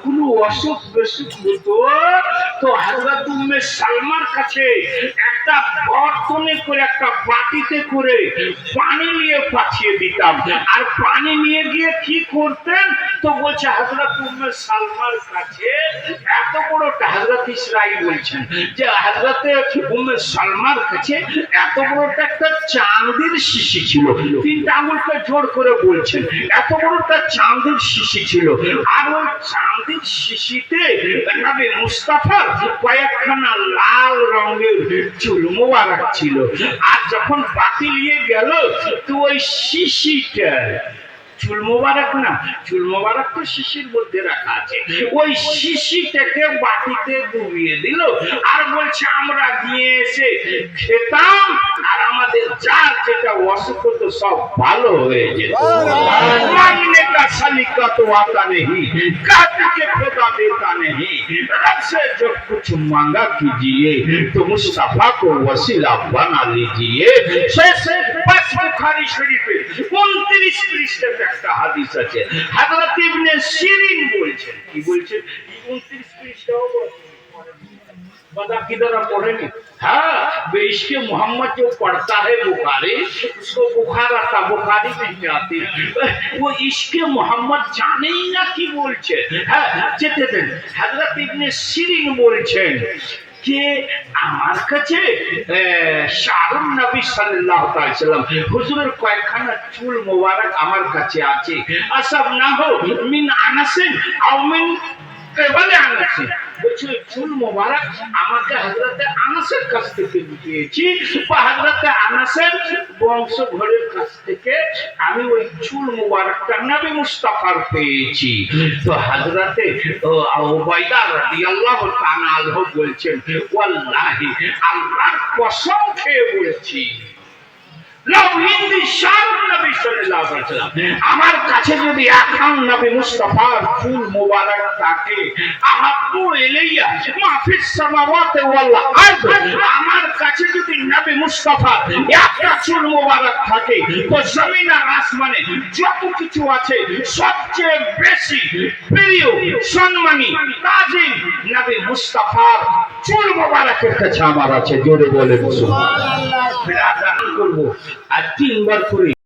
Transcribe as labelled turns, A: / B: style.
A: কোনো অসুখ বিসুখ হতো তো হযরত উম্মে সালমার কাছে একটা বর্তনে করে একটা বাটিতে করে পানি নিয়ে পাঠিয়ে দিতাম। আর পানি নিয়ে গিয়ে কি করতেন তো বলছে হযরত উম্মে সালমার কাছে এত বড়টা হযরত ইসরাঈল বলছেন যে হযরত উম্মে সালমার কাছে এত বড়টা একটা চাঁদের শিশি ছিল। তিনটা আঙুলকে জোর করে বলছেন এত বড়টা চাঁদের শিশি ছিল। আর ওই চাঁদের শিশিতে নবী মুস্তাফার কয়েকখানা লাল রঙের চুল মোবারক ছিল। আর যখন বাতি নিয়ে গেল তো ওই শিশিটা চুল মোবারক না, চুল মোবারক তো শিশির মধ্যে রাখা আছে, ওই শিশিটাকে বাটিতে ডুবিয়ে দিল। আর বলছে আমরা গিয়ে এসে খেতাম আর আমাদের যার যেটা অসুখ হতো সব ভালো হয়ে যেত। मांगने का सलीका तो आता नहीं, काटी के खुदा देता नहीं, रब से जो कुछ मांगा कीजिए तो मुस्तफा को वसीला बना लीजिए। बस बुखारी शरीफे 29 पृष्ठে একটা হাদিস আছে। হযরত ইবনে সিরিন বলছেন, কি বলছেন 29 পৃষ্ঠাও बता किधर पढ़ेंगे। हाँ, इश्क़े मोहम्मद जो पढ़ता है बुखारी उसको बुखार आता, बुखारी नहीं आती। वो इश्क़े मोहम्मद जाने ही ना की बोलছে। হ্যাঁ যেতে দেন। হযরত ইবনে সিরিন বলছেন যে আমার কাছে শাহরুন নবী সাল্লাল্লাহু আলাইহি সাল্লাম হুজুরের কয়েকখানা চুল মোবারক আমার কাছে আছে। আসব না হো মিন আনাসিন আও মিন কেবলে আনাসিন। বলছে চুল মোবারক আমাকে হযরতে আনাসের কাছ থেকে দিয়েছি বা হযরতে আনাসের বংশ ঘরের কাছ থেকে আমি ওই চুল মোবারকটা নবী মুস্তাফার পেয়েছি। তো হযরতে উবাইদা রাদিয়াল্লাহু তাআলা আনহু বলছেন ওয়াল্লাহি আল্লাহর কসম খেয়ে বলছি আমার কাছে যদি এখন নবী মুস্তাফার চুল মোবারক থাকে আমার কাছে যদি নবী মুস্তাফার একটা চুল মোবারক থাকে তো জমিন আর আসমানে যত কিছু আছে সবচেয়ে বেশি প্রিয় সম্মানী তাজিম নবী মুস্তাফার চুল মোবারকের কাছে আমার আছে। জোরে বলে সুবহানাল্লাহ। করবো আর 3 বার করে